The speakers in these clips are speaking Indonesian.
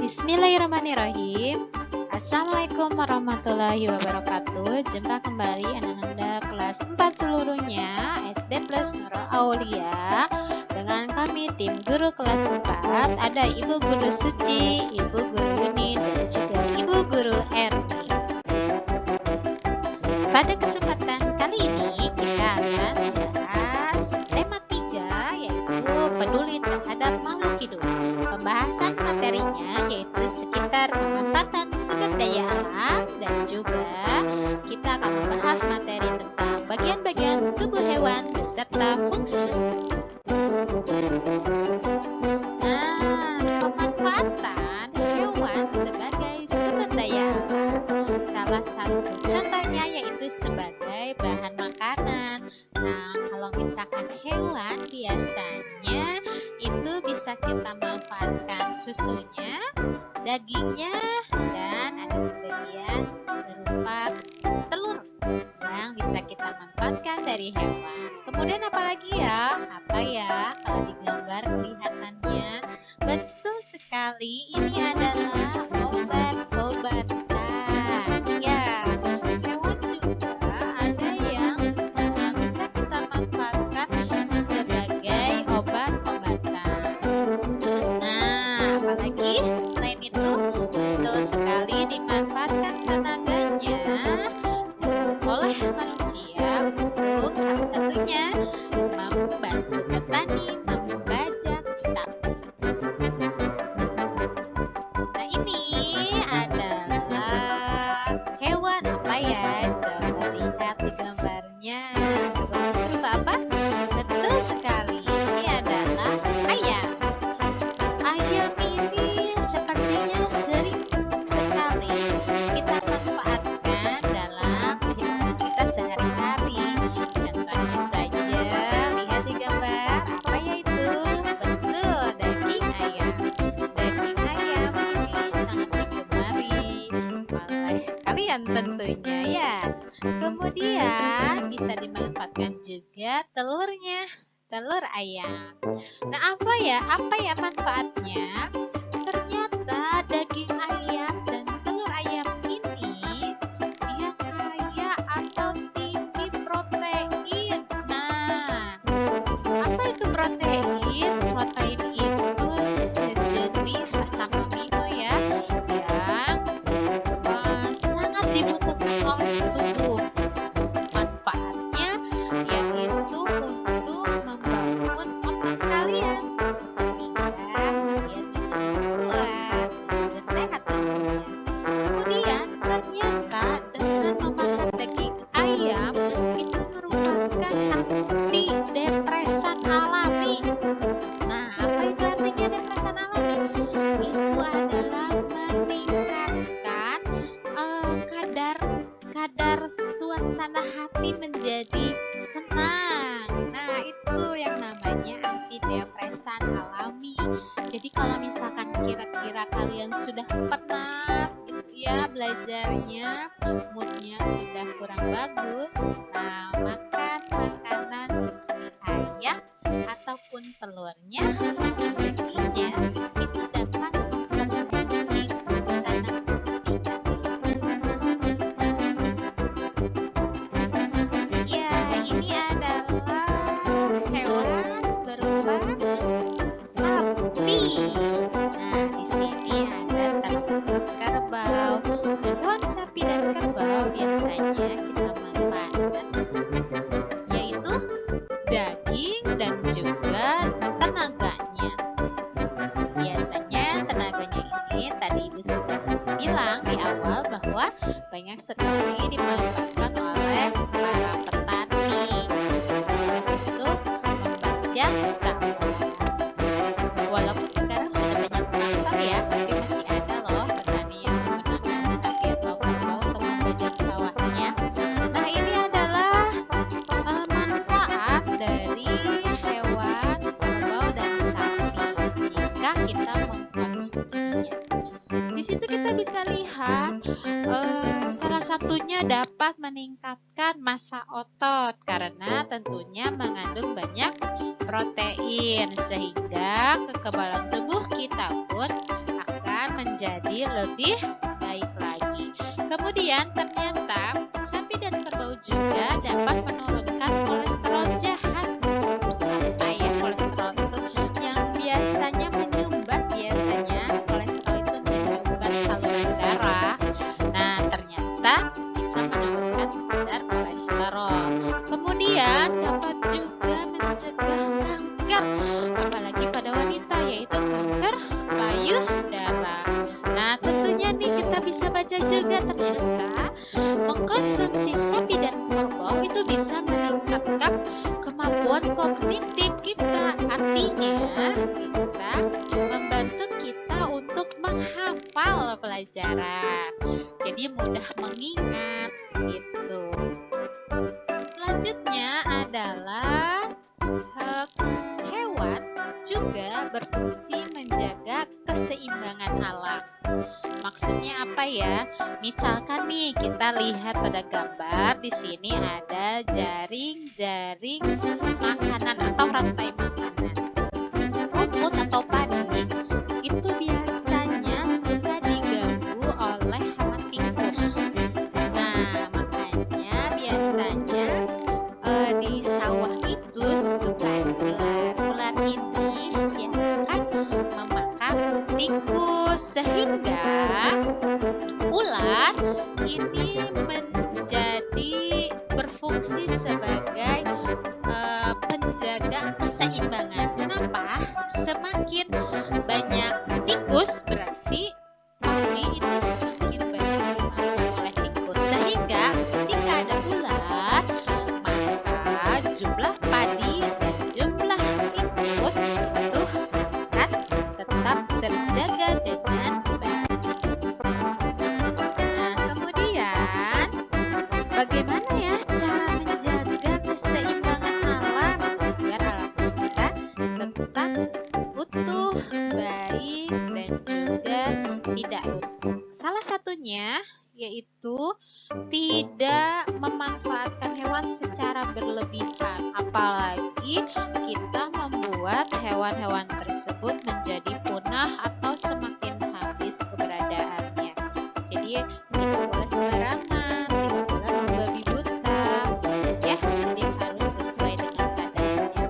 Bismillahirrahmanirrahim. Assalamualaikum warahmatullahi wabarakatuh. Jumpa kembali anak-anak kelas 4 seluruhnya SD plus Nurul Aulia. Dengan kami tim guru kelas 4, ada Ibu Guru Suci, Ibu Guru Yuni, dan juga Ibu Guru Erni. Pada kesempatan kali ini kita akan membahas tema 3, yaitu peduli terhadap makhluk hidup. Pembahasan materinya yaitu sekitar pemanfaatan sumber daya alam, dan juga kita akan membahas materi tentang bagian-bagian tubuh hewan beserta fungsi. Nah, pemanfaatan hewan sebagai sumber daya alam. Salah satu contohnya yaitu sebagai bahan makanan. Nah, kalau misalkan hewan biasanya itu bisa kita manfaatkan susunya, dagingnya, dan ada sebagian berupa telur yang bisa kita manfaatkan dari hewan. Kemudian apalagi ya? Apa ya kalau digambar kelihatannya? Betul sekali, ini adalah obat-obatan. Ya, hewan juga ada yang bisa kita manfaatkan sebagai obat-obatan. Nah, apalagi selain itu, betul sekali dimanfaatkan tenaganya oleh manusia untuk salah satunya membantu petani membajak sapi. Nah, ini adalah hewan apa ya? Coba lihat di gambarnya. Gambarnya berupa apa? Betul sekali, ini adalah ayam. Ayam ini sepertinya sering sekali kita manfaatkan dalam kehidupan kita sehari-hari. Contohnya saja, lihat di gambar, apa yaitu? Betul, daging ayam. Daging ayam ini sangat digemari oleh kalian tentunya ya. Kemudian bisa dimanfaatkan juga telurnya, telur ayam. Nah, apa ya manfaatnya? Ternyata daging ayam dan telur ayam ini dia kaya atau tinggi protein. Nah, apa itu protein? Protein itu sejenis asam amino ya, yang sangat dibutuhkan oleh tubuh. Manfaatnya yaitu untuk membangun otot kalian sehingga kalian menjadi kuat dan sehat tentunya. Kemudian ternyata dengan memakan daging ayam itu merupakan anti depresan alami. Nah, apa itu artinya depresan alami? Itu adalah meningkatkan kadar suasana hati menjadi senang. Nah, itu yang namanya anti depresan alami. Jadi kalau misalkan kira-kira kalian sudah penat gitu ya belajarnya, moodnya sudah kurang bagus, nah makan makanan seperti ayam ataupun telurnya maupun dagingnya itu dapat memperbaiki suasana hati. Ya, ini adalah hewan berupa sapi. Nah, di sini ada termasuk kerbau. Hewan sapi dan kerbau biasanya kita manfaatkan yaitu daging dan juga tenaganya. Biasanya tenaganya ini tadi Ibu sudah bilang di awal bahwa banyak sekali dimanfaatkan oleh para petani untuk membajak sawah. Walaupun sekarang sudah banyak traktor ya, tapi masih ada loh petani yang menggunakan sapi atau kerbau untuk membajak sawahnya. Nah, ini adalah manfaat dari hewan kerbau dan sapi jika kita mengkonsumsinya. Di situ kita bisa lihat salah satunya dapat meningkatkan massa otot karena tentunya mengandung banyak protein sehingga kekebalan tubuh kita pun akan menjadi lebih baik lagi. Kemudian ternyata sapi dan kerbau juga dapat menurunkan kolesterol jahat. Apa ya kolesterol itu? Yang biasanya menyumbat kolesterol itu menyumbat saluran darah. Nah, ternyata bisa menurunkan kadar kolesterol. Kemudian dapat juga mencegah kanker, apalagi pada wanita, yaitu kanker payudara. Nah, tentunya nih kita bisa baca juga ternyata mengkonsumsi sapi dan kerbau itu bisa meningkatkan kemampuan kognitif kita. Artinya bisa membantu kita untuk menghafal pelajaran. Jadi mudah mengingat gitu. Selanjutnya adalah hewan juga berfungsi menjaga keseimbangan alam. Maksudnya apa ya? Misalkan nih kita lihat pada gambar di sini ada jaring-jaring makanan atau rantai makanan. Rumput atau padi itu biasanya suka diganggu oleh hama tikus. Nah, makanya biasanya di sawah itu suka ada ular. Ular ini yang akan memakan tikus sehingga ular ini menjadi berfungsi sebagai penjaga keseimbangan. Kenapa? Semakin banyak tikus berarti padi itu semakin banyak dimakan oleh tikus. Sehingga ketika ada ular, maka jumlah padi dan jumlah tikus itu akan tetap terjaga dengan baik. Nah, kemudian bagaimana ya cara menjaga keseimbangan alam agar alam kita tetap utuh, baik, dan juga tidak rusak? Salah satunya yaitu tidak memanfaatkan hewan secara berlebihan, apalagi kita membuat hewan-hewan tersebut menjadi punah atau semakin habis keberadaannya. Jadi tidak boleh sembarangan, tidak boleh membabi buta, ya. Jadi harus sesuai dengan kadarnya.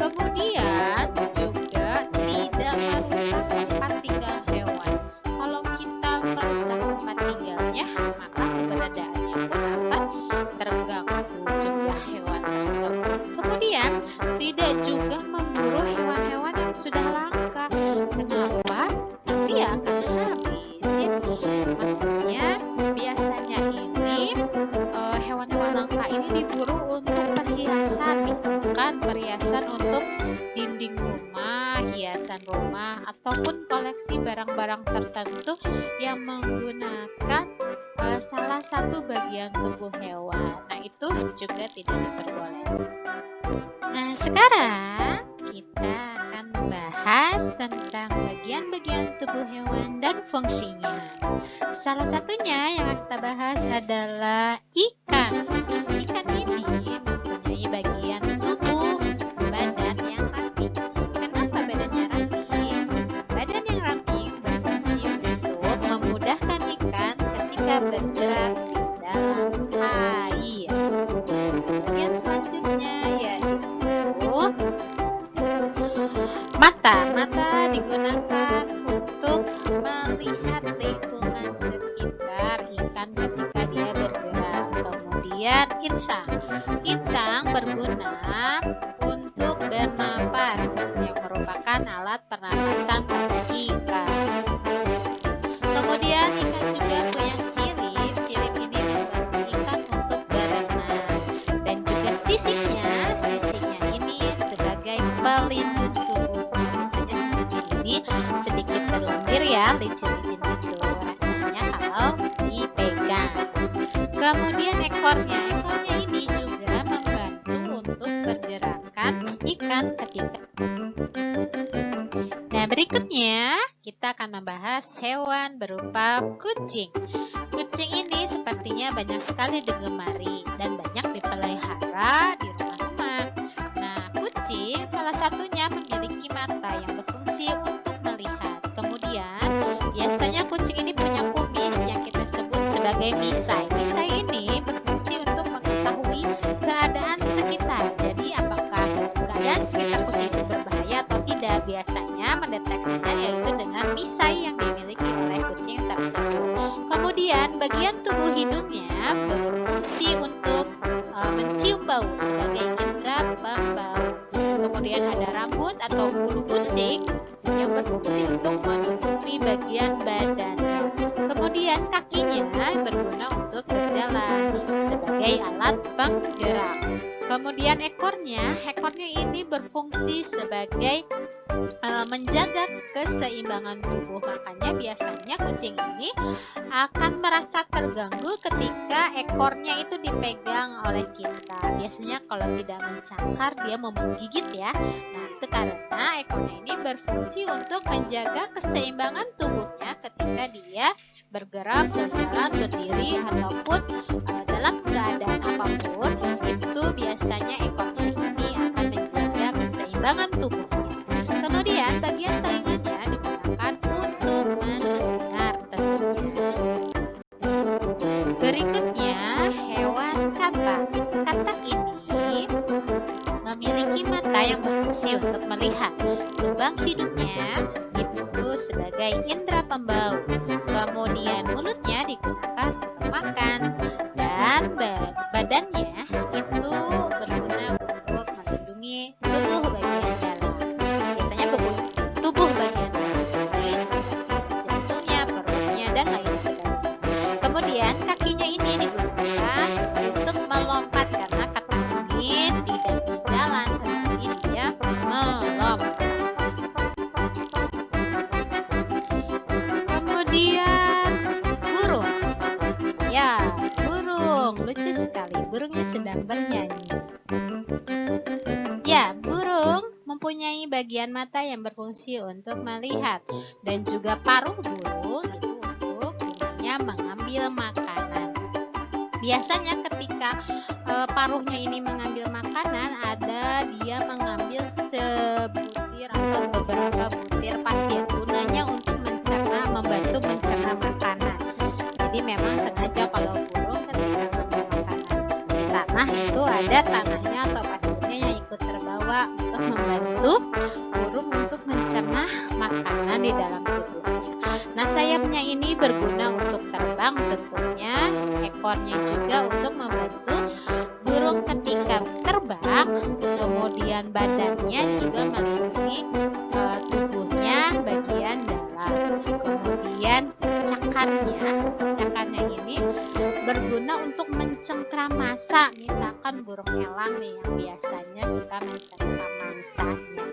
Kemudian juga tidak merusak tempat tinggal hewan. Kalau kita merusak tempat tinggalnya, maka keberadaannya pun akan terganggu jumlah hewan tersebut. Kemudian tidak juga memburu hewan-hewan yang sudah langka. Kenapa? Nanti akan habis ya. Makanya biasanya ini hewan-hewan langka ini diburu untuk perhiasan, misalkan perhiasan untuk dinding rumah, hiasan rumah, ataupun koleksi barang-barang tertentu yang menggunakan salah satu bagian tubuh hewan. Nah, itu juga tidak diperbolehkan. Nah, sekarang kita akan membahas tentang bagian-bagian tubuh hewan dan fungsinya. Salah satunya yang kita bahas adalah ikan. Ikan ini mempunyai bagian tubuh badan yang ramping. Kenapa badannya ramping? Badan yang ramping berfungsi untuk memudahkan ikan ketika bergerak di dalam air. Bagian selanjutnya yaitu mata. Mata digunakan untuk melihat lingkungan sekitar ikan ketika dia bergerak. Kemudian insang. Insang berguna untuk bernapas, yang merupakan alat pernapasan pada ikan. Kemudian ikan juga punya sirip. Sirip ini membantu ikan untuk berenang. Dan juga sisiknya. Sisiknya ini sebagai pelindung tubuhnya. Biasanya sisik ini sedikit berlendir ya, licin-licin gitu rasanya kalau dipegang. Kemudian ekornya. Ekornya ini juga membantu untuk pergerakan ikan ketika. Nah, berikutnya kita akan membahas hewan berupa kucing. Kucing ini sepertinya banyak sekali digemari dan banyak dipelihara di rumah-rumah. Nah, kucing salah satunya memiliki mata yang berfungsi untuk melihat. Kemudian, biasanya kucing ini punya kumis yang kita sebut sebagai misai. Misai ini berfungsi untuk mengetahui keadaan sekitar. Jadi, apakah keadaan sekitar kucing itu berbahaya atau tidak? Biasanya mendeteksinya yaitu dengan misai yang dimiliki oleh kucing tersebut. Kemudian, bagian tubuh hidungnya berfungsi untuk mencium bau sebagai indera pembau. Kemudian ada rambut atau bulu kucing yang berfungsi untuk menutupi bagian badannya. Kemudian kakinya berguna untuk berjalan sebagai alat penggerak. Kemudian ekornya ini berfungsi sebagai menjaga keseimbangan tubuh. Makanya biasanya kucing ini akan merasa terganggu ketika ekornya itu dipegang oleh kita. Biasanya kalau tidak mencakar dia mau menggigit ya. Nah, itu karena ekornya ini berfungsi untuk menjaga keseimbangan tubuhnya ketika dia bergerak, berjalan, berdiri ataupun dalam keadaan apapun. Itu biasanya ekornya ini akan menjaga keseimbangan tubuhnya. Kemudian bagian telinganya digunakan untuk mendengar tentunya. Berikutnya hewan katak. Katak ini memiliki mata yang berfungsi untuk melihat. Lubang hidungnya itu sebagai indera pembau. Kemudian mulutnya digunakan untuk makan dan badannya itu berguna untuk melindungi tubuh bagian dalam. Biasanya tubuh bagian dalam seperti jantungnya, perutnya, dan lain sebagainya. Kemudian kakinya ini digunakan untuk melompat karena kata angin tidak berjalan, tetapi dia melompat. Kemudian burung. Ya, burung. Lucu sekali. Burungnya sedang bernyanyi. Ya, burung mempunyai bagian mata yang berfungsi untuk melihat. Dan juga paruh burung itu untuk gunanya mengambil makanan. Biasanya ketika paruhnya ini mengambil makanan, dia mengambil sebutir atau beberapa butir pasir. Gunanya untuk membantu mencerna makanan. Jadi memang sengaja kalau burung ketika mengambil makanan di tanah itu ada tanahnya atau pasirnya yang ikut terbawa untuk membantu burung untuk mencerna makanan di dalam tubuhnya. Nah, sayapnya ini berguna untuk terbang tentunya, ekornya juga untuk membantu burung ketika terbang, kemudian badannya juga melindungi tubuhnya bagian dalam. Kemudian cakarnya ini berguna untuk mencengkram mangsa. Misalkan burung elang nih yang biasanya suka mencengkram mangsanya.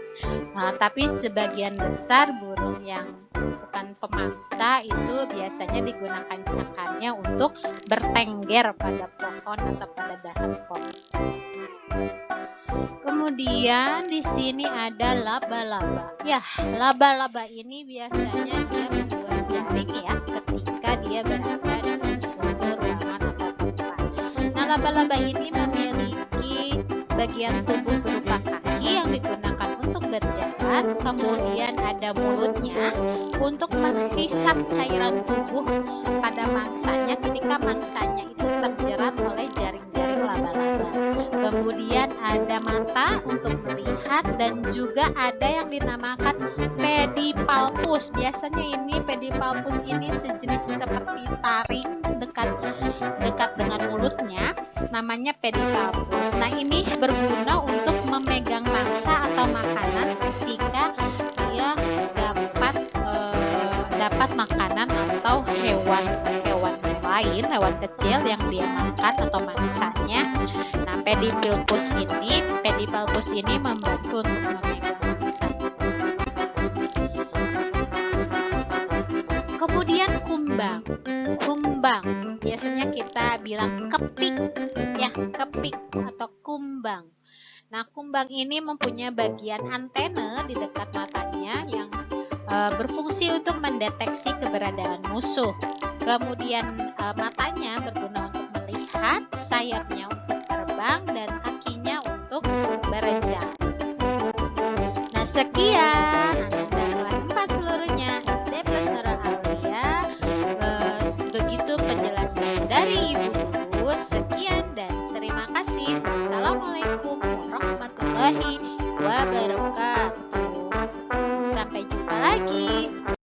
Nah, tapi sebagian besar burung yang bukan pemangsa itu biasanya digunakan cakarnya untuk bertengger pada pohon atau pada dahan pohon. Kemudian di sini ada laba-laba. Ya, laba-laba ini biasanya dia membuat jaring ya ketika dia berada dalam suatu ruangan atau tempat. Nah, laba-laba ini memiliki bagian tubuh berupa kaki yang digunakan untuk berjalan, kemudian ada mulutnya untuk menghisap cairan tubuh pada mangsanya ketika mangsanya itu terjerat oleh jaring-jaring laba-laba. Kemudian ada mata untuk melihat dan juga ada yang dinamakan pedipalpus. Biasanya ini pedipalpus ini sejenis seperti taring dekat dengan mulutnya, namanya pedipalpus. Nah, ini berguna untuk memegang mangsa atau makanan ketika dia dapat makanan atau hewan lain, hewan kecil yang dia makan atau mangsanya. Nah, pedipalpus ini membantu untuk memegang mangsa. Kemudian kumbang. Biasanya kita bilang kepik ya, kepik atau kumbang. Nah, kumbang ini mempunyai bagian antena di dekat matanya yang berfungsi untuk mendeteksi keberadaan musuh. Kemudian matanya berguna untuk melihat, sayapnya untuk terbang, dan kakinya untuk berenjang. Nah, sekian Ananda kelas 4 seluruhnya SD plus Nura Alia. Begitu penjelasan dari Ibu Guru. Sekian dan terima kasih. Wassalamualaikum warahmatullahi wabarakatuh. Sampai jumpa lagi.